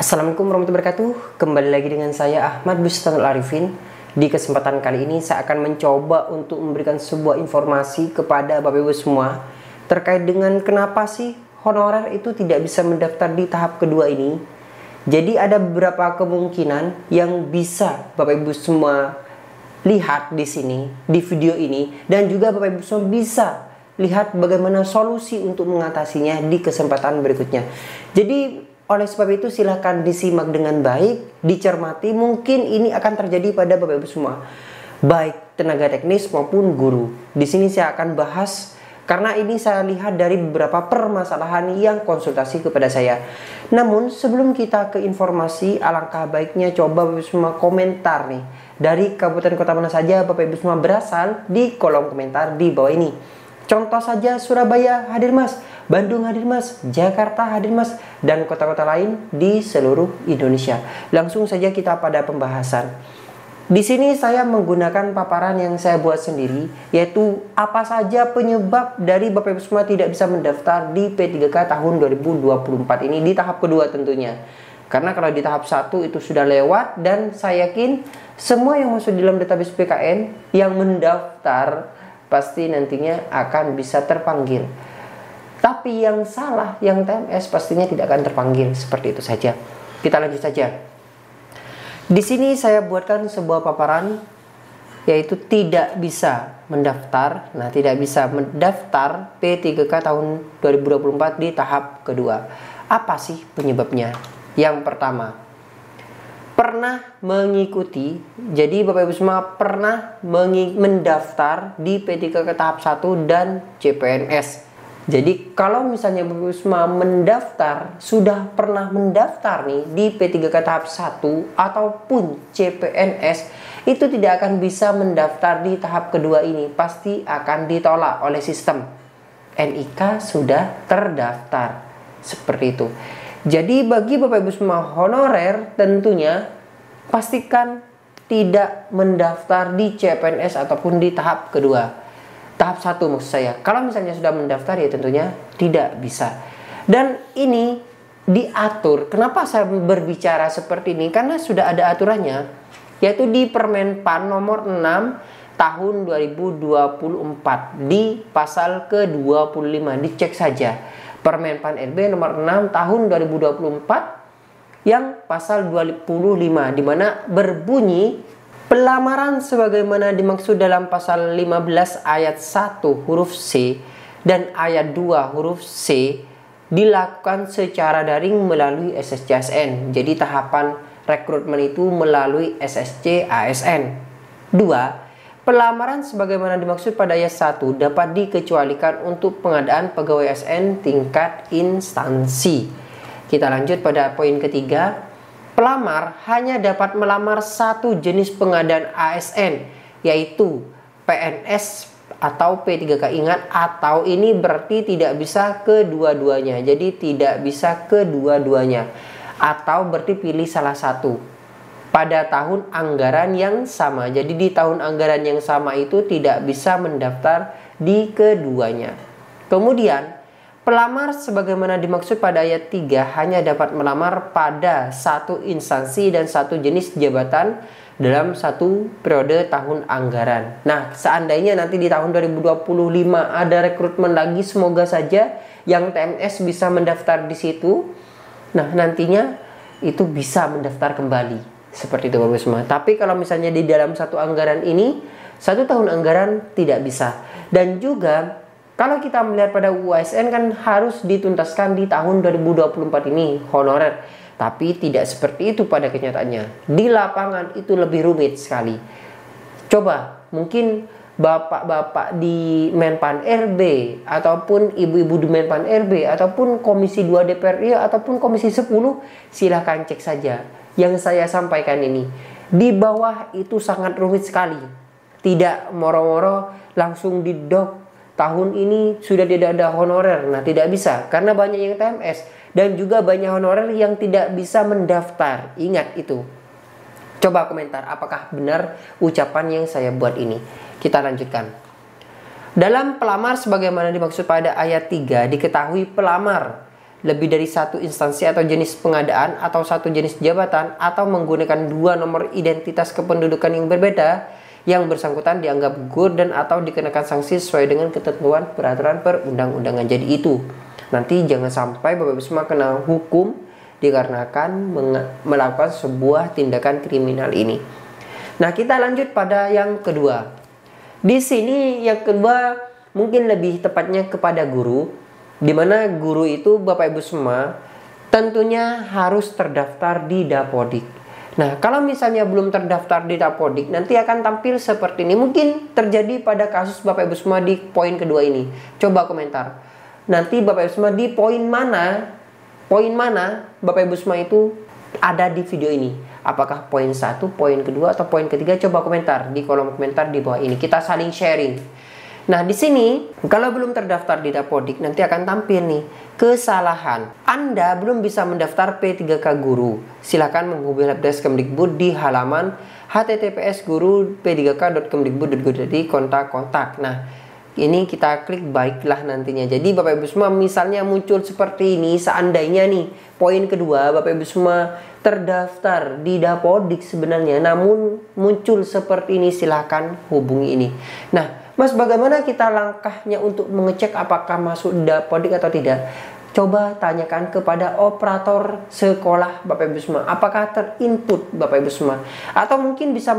Assalamualaikum warahmatullahi wabarakatuh. Kembali lagi dengan saya Ahmad Bustanul Arifin. Di kesempatan kali ini saya akan mencoba untuk memberikan sebuah informasi kepada Bapak Ibu semua terkait dengan kenapa sih honorer itu tidak bisa mendaftar di tahap kedua ini. Jadi ada beberapa kemungkinan yang bisa Bapak Ibu semua lihat di sini di video ini, dan juga Bapak Ibu semua bisa lihat bagaimana solusi untuk mengatasinya di kesempatan berikutnya. Jadi oleh sebab itu silahkan disimak dengan baik, dicermati. Mungkin ini akan terjadi pada Bapak Ibu semua, baik tenaga teknis maupun guru. Di sini saya akan bahas karena ini saya lihat dari beberapa permasalahan yang konsultasi kepada saya. Namun sebelum kita ke informasi, alangkah baiknya coba Bapak Ibu semua komentar nih, dari kabupaten kota mana saja Bapak Ibu semua berasal, di kolom komentar di bawah ini. Contoh saja Surabaya hadir mas, Bandung hadir mas, Jakarta hadir mas, dan kota-kota lain di seluruh Indonesia. Langsung saja kita pada pembahasan. Di sini saya menggunakan paparan yang saya buat sendiri, yaitu apa saja penyebab dari Bapak Ibu semua tidak bisa mendaftar di P3K tahun 2024 ini di tahap kedua tentunya. Karena kalau di tahap 1 itu sudah lewat, dan saya yakin semua yang masuk di dalam database PKN yang mendaftar pasti nantinya akan bisa terpanggil. Tapi yang salah, yang TMS pastinya tidak akan terpanggil. Seperti itu saja. Kita lanjut saja. Di sini saya buatkan sebuah paparan, yaitu tidak bisa mendaftar. Nah, tidak bisa mendaftar P3K tahun 2024 di tahap kedua. Apa sih penyebabnya? Yang pertama, pernah mengikuti, jadi Bapak Ibu semua pernah mendaftar di P3K tahap 1 dan CPNS. Jadi kalau misalnya Bapak Ibu semua mendaftar, sudah pernah mendaftar nih di P3K tahap 1 ataupun CPNS, itu tidak akan bisa mendaftar di tahap kedua ini. Pasti akan ditolak oleh sistem. NIK sudah terdaftar. Seperti itu. Jadi bagi Bapak Ibu semua honorer, tentunya pastikan tidak mendaftar di CPNS ataupun di tahap kedua. Tahap 1 maksud saya. Kalau misalnya sudah mendaftar ya tentunya tidak bisa. Dan ini diatur. Kenapa saya berbicara seperti ini? Karena sudah ada aturannya, yaitu di Permenpan nomor 6 tahun 2024 di pasal ke-25. Dicek saja. Permenpan RB nomor 6 tahun 2024 yang pasal 25, di mana berbunyi pelamaran sebagaimana dimaksud dalam pasal 15 ayat 1 huruf C dan ayat 2 huruf C dilakukan secara daring melalui SSC-ASN. Jadi tahapan rekrutmen itu melalui SSC-ASN. 2. Pelamaran sebagaimana dimaksud pada ayat 1 dapat dikecualikan untuk pengadaan pegawai ASN tingkat instansi. Kita lanjut pada poin ketiga. Pelamar hanya dapat melamar satu jenis pengadaan ASN, yaitu PNS atau P3K. Ingat, atau ini berarti tidak bisa kedua-duanya. Jadi tidak bisa kedua-duanya. Atau berarti pilih salah satu pada tahun anggaran yang sama. Jadi di tahun anggaran yang sama itu tidak bisa mendaftar di keduanya. Kemudian pelamar sebagaimana dimaksud pada ayat 3 hanya dapat melamar pada satu instansi dan satu jenis jabatan dalam satu periode tahun anggaran. Nah, seandainya nanti di tahun 2025 ada rekrutmen lagi, semoga saja yang TMS bisa mendaftar di situ. Nah, nantinya itu bisa mendaftar kembali. Seperti itu Bapak Ibu semua. Tapi kalau misalnya di dalam satu anggaran ini, satu tahun anggaran tidak bisa. Dan juga kalau kita melihat pada UASN kan harus dituntaskan di tahun 2024 ini honorer. Tapi tidak seperti itu pada kenyataannya. Di lapangan itu lebih rumit sekali. Coba mungkin bapak-bapak di Menpan RB ataupun ibu-ibu di Menpan RB ataupun Komisi 2 DPR RI ataupun Komisi 10, silahkan cek saja yang saya sampaikan ini. Di bawah itu sangat rumit sekali. Tidak moro-moro langsung didok tahun ini sudah tidak ada honorer. Nah, tidak bisa karena banyak yang TMS dan juga banyak honorer yang tidak bisa mendaftar. Ingat itu. Coba komentar apakah benar ucapan yang saya buat ini. Kita lanjutkan. Dalam pelamar sebagaimana dimaksud pada ayat 3, diketahui pelamar lebih dari satu instansi atau jenis pengadaan atau satu jenis jabatan atau menggunakan dua nomor identitas kependudukan yang berbeda, yang bersangkutan dianggap gugur dan atau dikenakan sanksi sesuai dengan ketentuan peraturan perundang-undangan. Jadi itu nanti jangan sampai Bapak Ibu semua kena hukum dikarenakan melakukan sebuah tindakan kriminal ini. Nah, kita lanjut pada yang kedua. Di sini yang kedua mungkin lebih tepatnya kepada guru, di mana guru itu Bapak Ibu semua tentunya harus terdaftar di Dapodik. Nah, kalau misalnya belum terdaftar di Dapodik, nanti akan tampil seperti ini. Mungkin terjadi pada kasus Bapak Ibu semua di poin kedua ini. Coba komentar. Nanti Bapak Ibu semua di poin mana Bapak Ibu semua itu ada di video ini. Apakah poin 1, poin kedua, atau poin ketiga? Coba komentar di kolom komentar di bawah ini. Kita saling sharing. Nah, di sini kalau belum terdaftar di Dapodik nanti akan tampil nih kesalahan. Anda belum bisa mendaftar P3K Guru. Silakan menghubungi Helpdesk Kemdikbud di halaman https://guru-p3k.kemdikbud.go.id kontak-kontak. Nah, ini kita klik baiklah nantinya. Jadi Bapak Ibu semua misalnya muncul seperti ini, seandainya nih poin kedua Bapak Ibu semua terdaftar di Dapodik sebenarnya, namun muncul seperti ini, silahkan hubungi ini. Nah, Mas, bagaimana kita langkahnya untuk mengecek apakah masuk Dapodik atau tidak? Coba tanyakan kepada operator sekolah Bapak Ibu semua, apakah terinput Bapak Ibu semua, atau mungkin bisa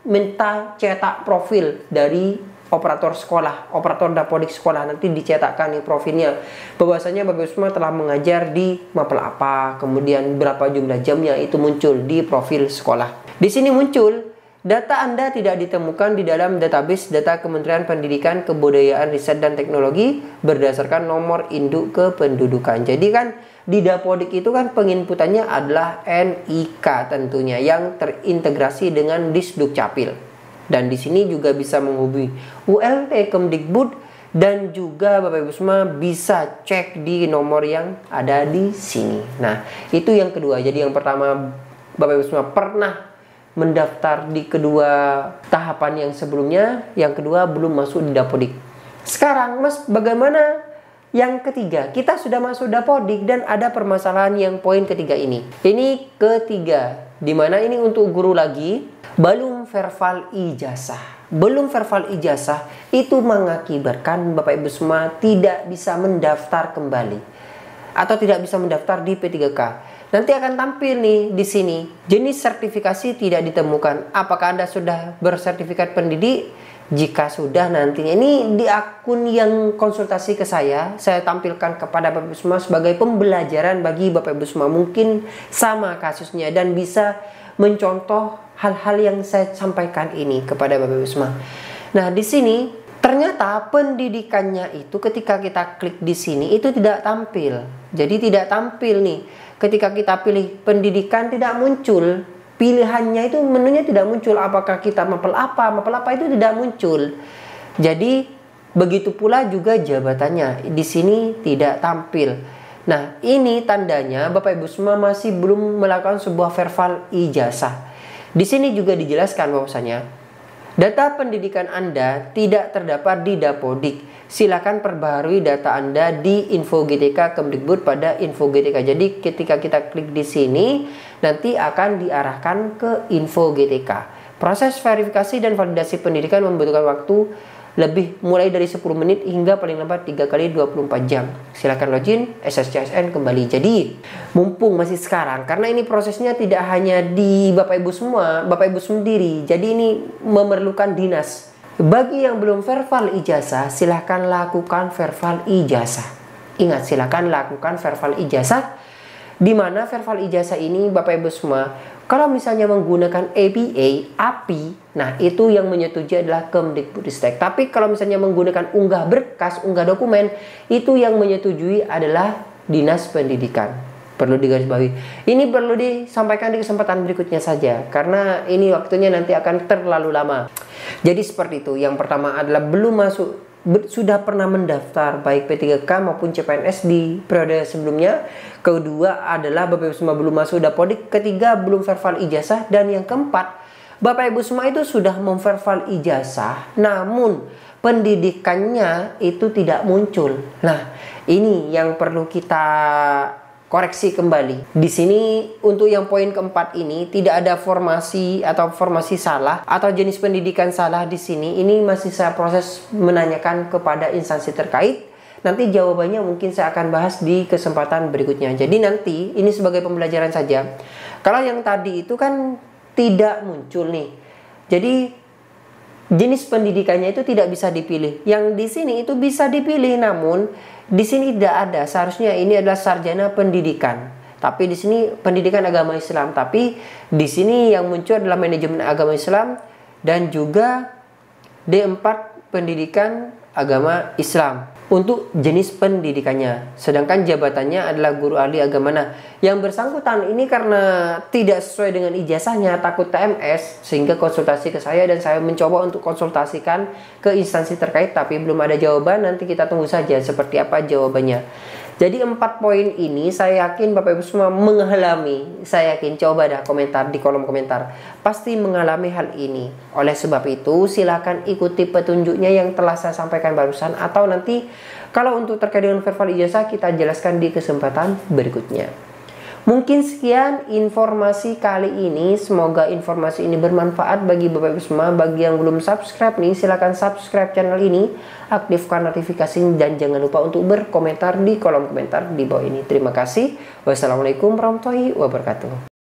minta cetak profil dari operator sekolah, operator Dapodik sekolah, nanti dicetakkan nih profilnya, bahwasanya Bapak Ibu semua telah mengajar di mapel apa, kemudian berapa jumlah jamnya, itu muncul di profil sekolah. Di sini muncul data Anda tidak ditemukan di dalam database data Kementerian Pendidikan, Kebudayaan, Riset dan Teknologi berdasarkan nomor induk kependudukan. Jadi kan di Dapodik itu kan penginputannya adalah NIK tentunya yang terintegrasi dengan Disdukcapil. Dan di sini juga bisa menghubungi ULT Kemdikbud, dan juga Bapak Ibu semua bisa cek di nomor yang ada di sini. Nah, itu yang kedua. Jadi yang pertama Bapak Ibu semua pernah mendaftar di kedua tahapan yang sebelumnya, yang kedua belum masuk di Dapodik. Sekarang Mas, bagaimana yang ketiga? Kita sudah masuk Dapodik dan ada permasalahan yang poin ketiga ini. Ini ketiga, dimana ini untuk guru lagi. Belum verbal ijazah. Belum verbal ijazah itu mengakibatkan Bapak Ibu semua tidak bisa mendaftar kembali atau tidak bisa mendaftar di P3K. Nanti akan tampil nih di sini jenis sertifikasi tidak ditemukan. Apakah Anda sudah bersertifikat pendidik? Jika sudah, nantinya ini di akun yang konsultasi ke saya tampilkan kepada Bapak Ibu semua sebagai pembelajaran bagi Bapak Ibu semua. Mungkin sama kasusnya dan bisa mencontoh hal-hal yang saya sampaikan ini kepada Bapak Ibu semua. Nah, di sini ternyata pendidikannya itu ketika kita klik di sini itu tidak tampil. Jadi tidak tampil nih. Ketika kita pilih pendidikan tidak muncul. Pilihannya itu menunya tidak muncul. Apakah kita mapel apa itu tidak muncul. Jadi begitu pula juga jabatannya di sini tidak tampil. Nah, ini tandanya Bapak Ibu semua masih belum melakukan sebuah verbal ijazah. Di sini juga dijelaskan bahwasanya data pendidikan Anda tidak terdapat di Dapodik. Silakan perbaharui data Anda di Info GTK Kemdikbud pada Info GTK. Jadi ketika kita klik di sini nanti akan diarahkan ke Info GTK. Proses verifikasi dan validasi pendidikan membutuhkan waktu lebih mulai dari 10 menit hingga paling lambat 3 kali 24 jam. Silakan login SSCSN kembali. Jadi mumpung masih sekarang, karena ini prosesnya tidak hanya di Bapak Ibu semua, Bapak Ibu sendiri. Jadi ini memerlukan dinas. Bagi yang belum verbal ijazah, silahkan lakukan verbal ijazah. Ingat, silahkan lakukan verbal ijazah. Di mana verbal ijazah ini Bapak Ibu semua, kalau misalnya menggunakan API, nah itu yang menyetujui adalah Kemdikbudristek. Tapi kalau misalnya menggunakan unggah berkas, unggah dokumen, itu yang menyetujui adalah Dinas Pendidikan. Perlu digarisbawahi. Ini perlu disampaikan di kesempatan berikutnya saja, karena ini waktunya nanti akan terlalu lama. Jadi seperti itu. Yang pertama adalah belum masuk, sudah pernah mendaftar baik P3K maupun CPNS di periode sebelumnya. Kedua adalah Bapak Ibu semua belum masuk Dapodik. Ketiga, belum verbal ijazah. Dan yang keempat, Bapak Ibu semua itu sudah memverbal ijazah, namun pendidikannya itu tidak muncul. Nah, ini yang perlu kita koreksi kembali. Di sini untuk yang poin keempat ini tidak ada formasi atau formasi salah atau jenis pendidikan salah di sini. Ini masih saya proses menanyakan kepada instansi terkait. Nanti jawabannya mungkin saya akan bahas di kesempatan berikutnya. Jadi nanti ini sebagai pembelajaran saja. Kalau yang tadi itu kan tidak muncul nih. Jadi jenis pendidikannya itu tidak bisa dipilih. Yang di sini itu bisa dipilih, namun di sini tidak ada. Seharusnya ini adalah sarjana pendidikan. Tapi di sini pendidikan agama Islam. Tapi di sini yang muncul adalah manajemen agama Islam dan juga D4 pendidikan agama Islam untuk jenis pendidikannya. Sedangkan jabatannya adalah guru ahli agama. Nah, yang bersangkutan ini karena tidak sesuai dengan ijazahnya, takut TMS, sehingga konsultasi ke saya dan saya mencoba untuk konsultasikan ke instansi terkait, tapi belum ada jawaban. Nanti kita tunggu saja seperti apa jawabannya. Jadi 4 poin ini saya yakin Bapak Ibu semua mengalami. Saya yakin, coba dah komentar di kolom komentar. Pasti mengalami hal ini. Oleh sebab itu silakan ikuti petunjuknya yang telah saya sampaikan barusan. Atau nanti kalau untuk terkait dengan verbal ijazah kita jelaskan di kesempatan berikutnya. Mungkin sekian informasi kali ini. Semoga informasi ini bermanfaat bagi Bapak Ibu semua. Bagi yang belum subscribe nih, silahkan subscribe channel ini, aktifkan notifikasi, dan jangan lupa untuk berkomentar di kolom komentar di bawah ini. Terima kasih. Wassalamualaikum warahmatullahi wabarakatuh.